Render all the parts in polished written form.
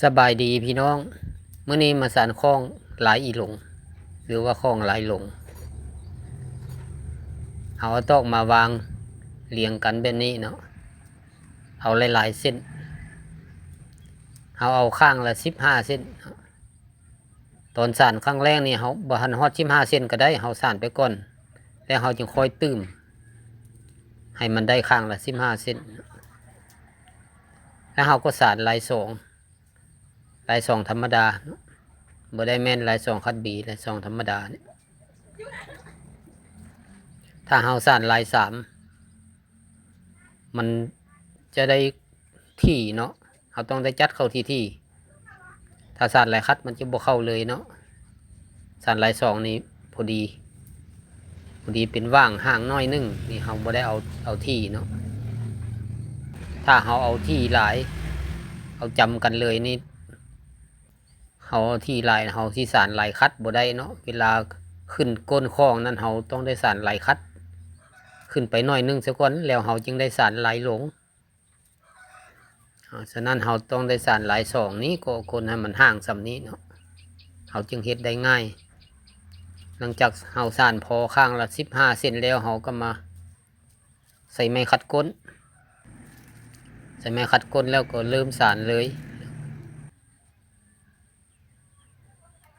สบายดีพี่น้องเมื่อนี้มาสานคล้องหลายอีหลงหรือว่าคล้องหลายหลงเอาตอกมาวางเรียงกันแบบนี้เนาะเอาหลายๆเส้นเอาข้างละ15 เส้นตอนสานครั้งแรกนี่เขาบ่ทันฮอด15 เส้นก็ได้เขาสานไปก่อนแล้วเขาจึงค่อยตื้มให้มันได้ข้างละ15 เส้นแล้วเขาก็สานลายสองธรรมดาบ่ได้แม่นลายสองคัดบีลายสองธรรมดาเนี่ยถ้าเฮาสานลาย3มันจะได้ที่เนาะเราต้องได้จัดเข้าที่ถ้าสานลายคัดมันจะบ่เข้าเลยเนาะสานลาย2นี่พอดีเป็นว่างห่างน้อยนึงนี่เราบ่ได้เอาที่เนาะถ้าเราเอาที่หลายเอาจำกันเลยนี่เราเอาที่หลายเราสิสานลายคัดบ่ได้เนาะเวลาขึ้นก้นคลองนั้นเราต้องได้สานลายคัดขึ้นไปหน่อยนึงซะก่อนแล้วเราจึงได้สานลายหลงฉะนั้นเราต้องได้สานลาย2นี้ก็คนให้มันห่างสำนี้เนาะเราจึงเฮ็ดได้ง่ายหลังจากเราสานพอข้างละ15 เส้นแล้วเราก็มาใส่ไม้ขัดก้นแล้วก็เริ่มสานเลย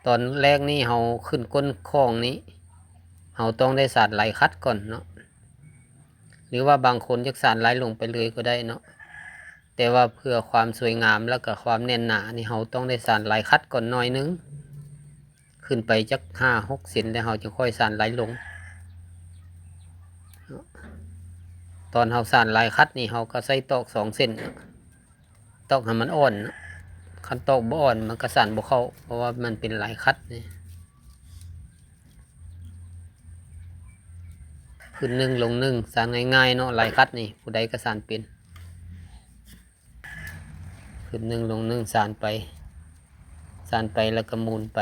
ตอนแรกนี่เราขึ้นก้นคลองนี้เราต้องได้สานลายคัดก่อนเนาะหรือว่าบางคนจะสานลายลงไปเลยก็ได้เนาะแต่ว่าเพื่อความสวยงามแล้วก็ความแน่นหนานี่เราต้องได้สานลายคัดก่อนหน่อยนึงขึ้นไปจัก5-6 เซนแล้วเราจะค่อยสานลายลงตอนเราสานลายคัดนี่เราก็ใส่ตอก2 เส้นตอกให้มันอ่อนคันตอกบ่อ่อนมันก็สานบ่เข้าเพราะว่ามันเป็นลายคัดนี่ขึ้น1ลง1สานง่ายๆเนาะลายคัดนี่ผู้ใดก็สานเป็นขึ้น1ลง1สานไปแล้วก็หมุนไป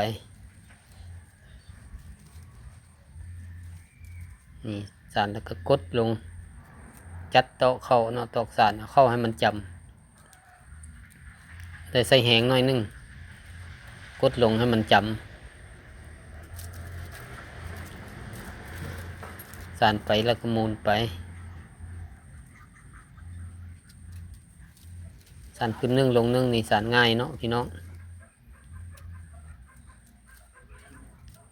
นี่สานแล้วก็กดลงจัดตอกเข้าเนาะตอกสานเข้าให้มันจำแต่ใส่แหงหน่อยนึงกดลงให้มันจำสานไปแล้วก็หมุนไปสานขึ้น1ลง1นี่สานง่ายเนาะพี่น้อง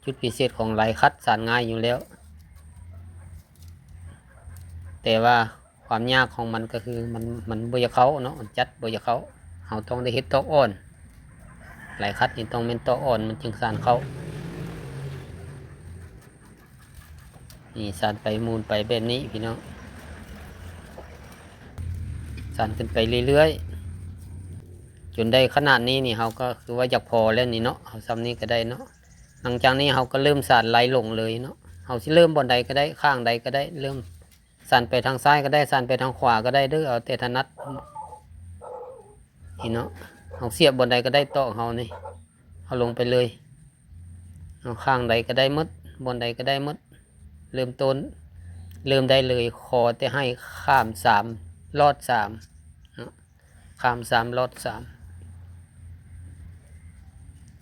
จุดพิเศษของลายคัดสานง่ายอยู่แล้วแต่ว่าความยากของมันก็คือมันบ่อยากเข้าเนาะจัดบ่อยากเข้าเราต้องได้เฮ็ดตอกอ่อนลายคัดนี่ต้องเป็นตอกอ่อนมันจึงสานเข้านี่สานไปมูนไปแบบนี้พี่น้องสานขึ้นไปเรื่อยๆจนได้ขนาดนี้นี่เราก็คือว่าอยากพอแล้วนี่เนาะเอาซ้ำนี้ก็ได้เนาะหลังจากนี้เราก็เริ่มสานลายลงเลยเนาะเราสิเริ่มบนใดก็ได้ข้างใดก็ได้เริ่มสานไปทางซ้ายก็ได้สานไปทางขวาก็ได้เด้อเอาแต่ถนัดนี่เนาะเอาเสียบบนใดก็ได้ตอกเรานี่เอาลงไปเลยเอาข้างใดก็ได้มดบนใดก็ได้มดเริ่มต้นเริ่มได้เลยขอแต่ให้ข้าม3ลอด3ข้าม3ลอด3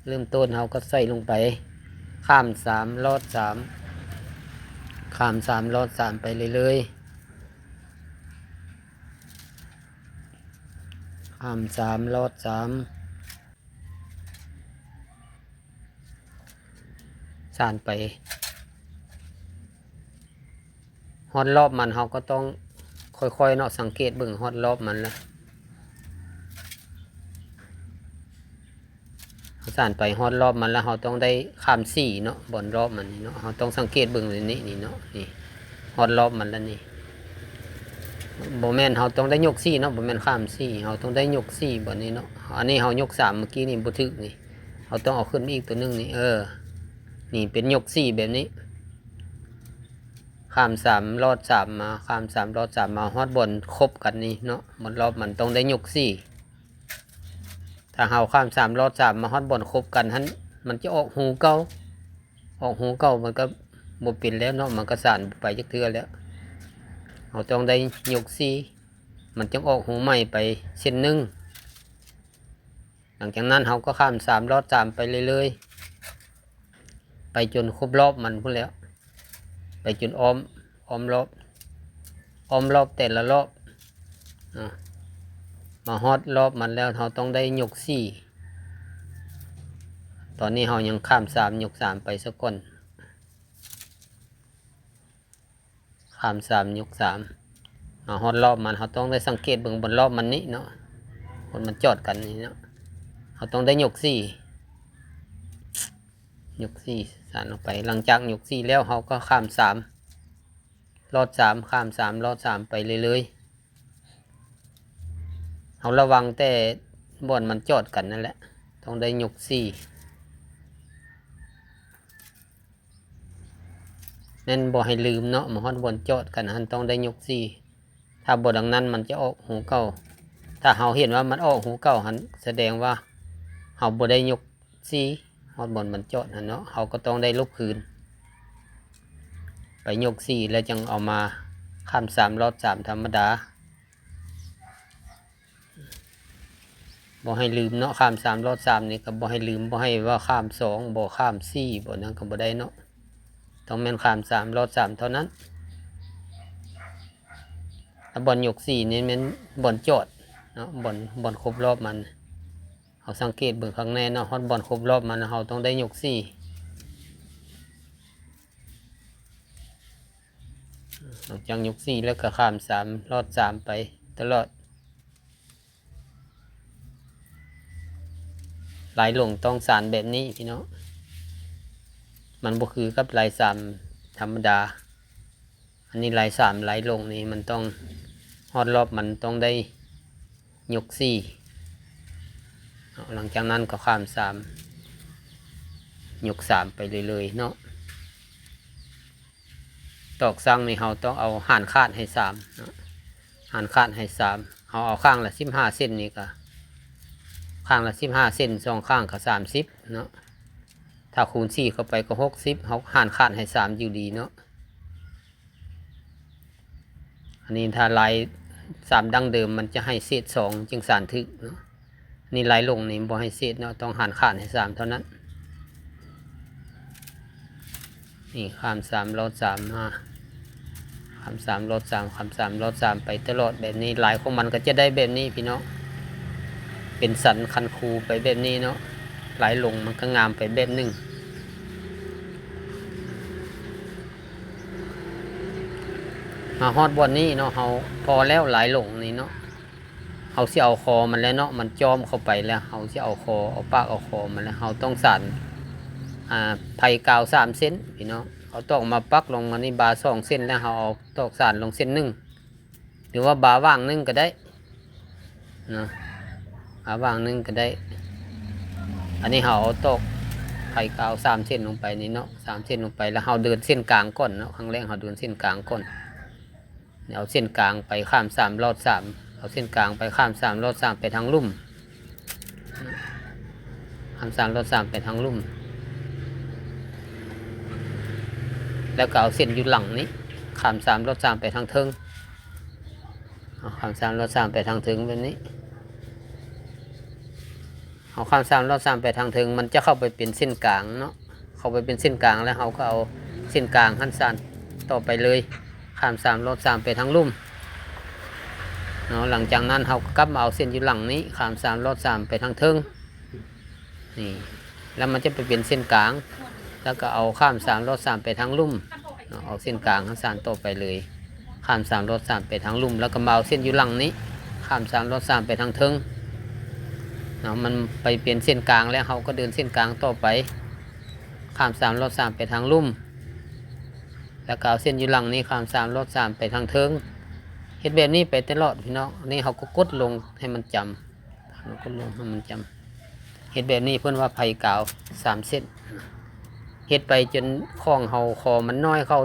เริ่มต้นเราก็ใส่ลงไปข้าม3ลอด3ข้าม3ลอด3ไปเลยข้าม3ลอด3สานไปฮอดรอบมันเราก็ต้องค่อยๆเนาะสังเกตเบิ่งฮอดรอบมันแล้วสานไปฮอดรอบมันแล้วเราต้องได้ข้าม4เนาะบนรอบมันนี่เนาะเราต้องสังเกตเบิ่งเลยนี่เนาะนี่ฮอดรอบมันแล้วนี่บ่แม่นเราต้องได้ยก4เนาะบ่แม่นข้าม4เราต้องได้ยก4บ่นี้เนาะอันนี้เรายก3เมื่อกี้นี่บ่ถึกนี่เราต้องเอาขึ้นมาอีกตัวนึงนี่นี่เป็นยก4แบบนี้ข้าม3ลอด3มาข้าม3ลอด3มาฮอดบนครบกันนี่เนาะบนรอบมันต้องได้ยก4ถ้าเราข้าม3ลอด3มาฮอดบนครบกันหันมันจะออกหูเก่ามันก็บ่เป็นแล้วเนาะมันก็สานไปจักเทื่อแล้วเราต้องได้ยก4มันจึงออกหูใหม่ไปเส้นนึง หลังจากนั้นเขาก็ข้าม3ลอด3ไปเรื่อยๆไปจนครบรอบมันพุ่นแล้วไปจนอ้อมรอบแต่ละรอบมาฮอดรอบมันแล้วเขาต้องได้ยก4ตอนนี้เขายังข้าม3ยก3ไปสักก่อนข้าม3ยก3ฮอดรอบมันเขาต้องได้สังเกตเบิ่งบนรอบมันนี้เนาะคนมันจอดกันนี่เนาะเขาต้องได้ยก4สานออกไปหลังจากยก4แล้วเขาก็ข้าม3ลอด3ข้าม3ลอด3ไปเรื่อยๆเขาระวังแต่บ่อนมันจอดกันนั่นแหละต้องได้ยก4นั่นบ่ให้ลืมเนาะมาฮอดบ่อนจอดกันหันต้องได้ยก4ถ้าบ่ดังนั้นมันจะออกหูเก่าถ้าเขาเห็นว่ามันออกหูเก่าหันแสดงว่าเขาบ่ได้ยก4ฮอดบ่อนมันจอดหันเนาะเขาก็ต้องได้ลบคืนไปยก4แล้วจึงเอามาข้าม3ลอด3ธรรมดาบ่ให้ลืมเนาะข้าม3ลอด3นี่ก็บ่ให้ลืมบ่ให้ว่าข้าม2บ่ข้าม4บ่นั้นก็บ่ได้เนาะต้องแม่นข้าม3ลอด3เท่านั้นถ้าบ่อนยก4นี่แม่นบ่อนจอดเนาะบ่อนครบรอบมันเขาสังเกตเบิ่งข้างในเนาะฮอดบ่อนครบรอบมันเขาต้องได้ยก4หลังจากยก4แล้วก็ข้าม3ลอด3ไปตลอดไหลลงต้องสานแบบนี้พี่น้องมันบ่คือกับไหล3ธรรมดาอันนี้ไหล3ไหลลงนี่มันต้องฮอดรอบมันต้องได้ยก4หลังจากนั้นก็ข้าม3ยก3ไปเลยๆเนาะตอกสั่งนี่เราต้องเอาห่านคาดให้3เนาะห่านคาดให้3เราเอาข้างละ15เซนนี่ก็ข้างละ15เซน2ข้างก็30เนาะถ้าคูณ4เข้าไปก็60เขาห่านคาดให้3อยู่ดีเนาะอันนี้ถ้าลาย3ดั้งเดิมมันจะให้เศษ2จึงสานถึกเนาะนี่ไหลลงนี่บ่ให้เศษเนาะต้องห่านคาดให้3เท่านั้นนี่ข้าม3ลอด3มาข้าม3ลอด3ข้าม3ลอด3ไปตลอดแบบนี้ลายของมันก็จะได้แบบนี้พี่น้องเป็นสันคันคูไปแบบนี้เนาะไหลลงมันก็งามไปแบบนึงมาฮอดบอนนี้เนาะเขาพอแล้วไหลลงนี่เนาะเขาสิเอาคอมันแล้วเนาะมันจอมเข้าไปแล้วเขาสิเอาคอเอาปากเอาคอมันแล้วเขาต้องสั่นไผ่กาว3เส้นพี่น้องเขาตอกมาปักลงมานี่บา2เส้นแล้วเขาเอาตอกสั่นลงเส้น1หรือว่าบาว่าง1ก็ได้เนาะบาว่าง1ก็ได้อันนี้เขาเอาตอกไผ่กาว3เส้นลงไปนี่เนาะ3เส้นลงไปแล้วเขาเดินเส้นกลางก่อนเนาะครั้งแรกเขาเดินเส้นกลางก่อนเอาเส้นกลางไปข้าม3ลอด3เอาเส้นกลางไปข้าม3ลอด3ไปทางลุ่มข้าม3ลอด3ไปทางลุ่มแล้วก็เอาเส้นอยู่หลังนี้ข้าม3ลอด3ไปทางเทิงข้าม3ลอด3ไปทางเทิงแบบนี้เอาข้าม3ลอด3ไปทางเทิงมันจะเข้าไปเป็นเส้นกลางเนาะเข้าไปเป็นเส้นกลางแล้วเขาก็เอาเส้นกลางหันสานต่อไปเลยข้าม3ลอด3ไปทางลุ่มเนาะหลังจากนั้นเขากลับมาเอาเส้นอยู่หลังนี้ข้าม3ลอด3ไปทางเทิงนี่แล้วมันจะไปเป็นเส้นกลางแล้วก็เอาข้าม3ลอด3ไปทางลุ่มเอาเส้นกลางหันสานต่อไปเลยข้าม3ลอด3ไปทางลุ่มแล้วก็มาเอาเส้นอยู่หลังนี้ข้าม3ลอด3ไปทางเทิงเนาะมันไปเปลี่ยนเส้นกลางแล้วเขาก็เดินเส้นกลางต่อไปข้าม3ลอด3ไปทางลุ่มแล้วก็เอาเส้นอยู่หลังนี้ข้าม3ลอด3ไปทางเทิงเฮ็ดแบบนี้ไปตลอดพี่น้องนี่เขาก็กดลงให้มันจำกดลงให้มันจำเฮ็ดแบบนี้เพื่อนว่าไผ่กาว3เส้นเฮ็ดไปจนคล้องเขาคอมันน้อยเข้า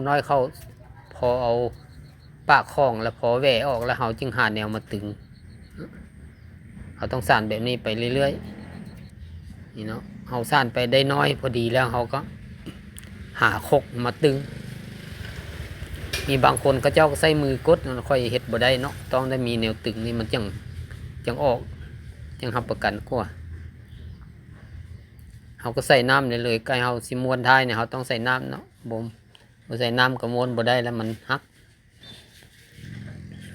พอเอาปากคล้องแล้วพอแหวออกแล้วเขาจึงหาแนวมาตึงเขาต้องสั่นแบบนี้ไปเรื่อยๆนี่เนาะเขาสั่นไปได้น้อยพอดีแล้วเขาก็หาคกมาตึงมีบางคนก็เจ้าก็ใส่มือกดค่อยเฮ็ดบ่ได้เนาะต้องได้มีแนวตึงนี่มันจังออกจังรับประกันกว่า เฮาก็ใส่น้ำเลยใกล้เฮาสิม้วนท้ายเนี่ยเฮาต้องใส่น้ำเนาะบ่ใส่น้ำก็ม้วนบ่ได้แล้วมันหัก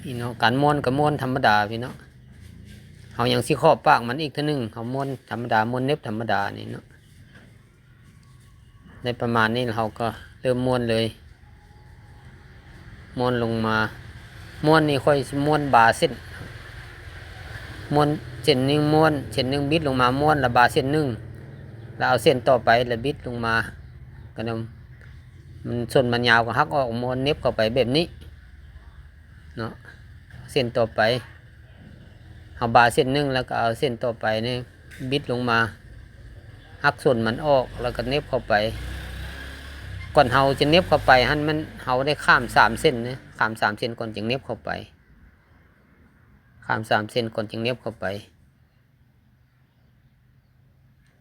พี่น้องการม้วนก็ม้วนธรรมดาพี่น้องเฮายังสิครอบปากมันอีกเทื่อนึงเฮาม้วนธรรมดาม้วนเน็บธรรมดานี่เนาะในประมาณนี้เราก็เริ่มม้วนเลยม้วนลงมาม้วนนี่ค่อยม้วนบาเส้นม้วนเส้นนึงม้วนเส้นนึงบิดลงมาม้วนแล้วบาเส้นนึงแล้วเอาเส้นต่อไปแล้วบิดลงมาก็นำมันส่วนมันยาวก็หักออกม้วนเน็บเข้าไปแบบนี้เนาะเส้นต่อไปเอาบาเส้นนึงแล้วก็เอาเส้นต่อไปนี่บิดลงมาหักส่วนมันออกแล้วก็เน็บเข้าไปก่อนเฮาจะเน็บเข้าไปหั่นมันเฮาได้ข้าม3เส้นนะข้าม3เส้นก่อนจึงเน็บเข้าไปข้าม3เส้นก่อนจึงเน็บเข้าไป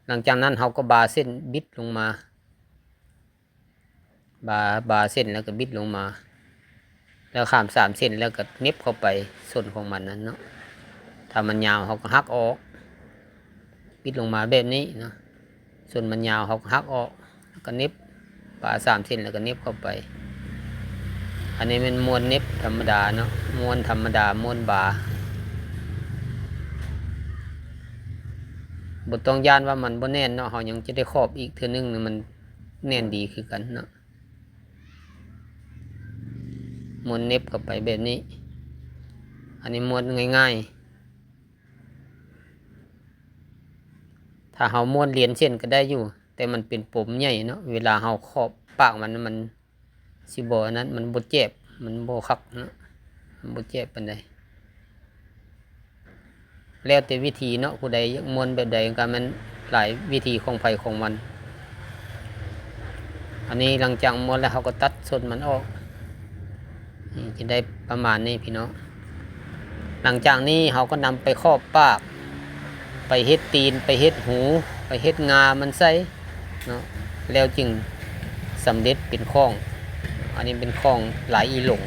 หลังจากนั้นเฮาก็บาเส้นบิดลงมาบาเส้นแล้วก็บิดลงมาแล้วข้าม3เส้นแล้วก็เน็บเข้าไปส่วนของมันนั้นเนาะถ้ามันยาวเฮาก็หักออกบิดลงมาแบบนี้เนาะส่วนมันยาวเฮาก็หักออกแล้วก็เน็บบา3เส้นแล้วก็เน็บเข้าไปอันนี้เป็นม้วนเน็บธรรมดาเนาะม้วนธรรมดาม้วนบาบ่ต้องย่านว่ามันบ่แน่นเนาะเฮายังจะได้ครอบอีกเทื่อนึงมันแน่นดีคือกันเนาะม้วนเน็บเข้าไปแบบนี้อันนี้ม้วนง่ายๆถ้าเฮาม้วนเหรียญเส้นก็ได้อยู่แต่มันเป็นปมใหญ่เนาะเวลาเฮาครอบปากมันสิบ่อันนั้นมันบ่เจ็บมันบ่คักเนาะมันบ่เจ็บปานใดแล้วแต่วิธีเนาะผู้ใดอยากม้วนแบบใดก็มันหลายวิธีของไผของมันอันนี้หลังจากม้วนแล้วเฮาก็ตัดส่วนมันออกนี่จะได้ประมาณนี้พี่น้องหลังจากนี้เฮาก็นำไปครอบปากไปเฮ็ดตีนไปเฮ็ดหูไปเฮ็ดงามันใส่เนาะแล้วจึงสำเร็จเป็นข้องอันนี้เป็นข้องหลายอีหลง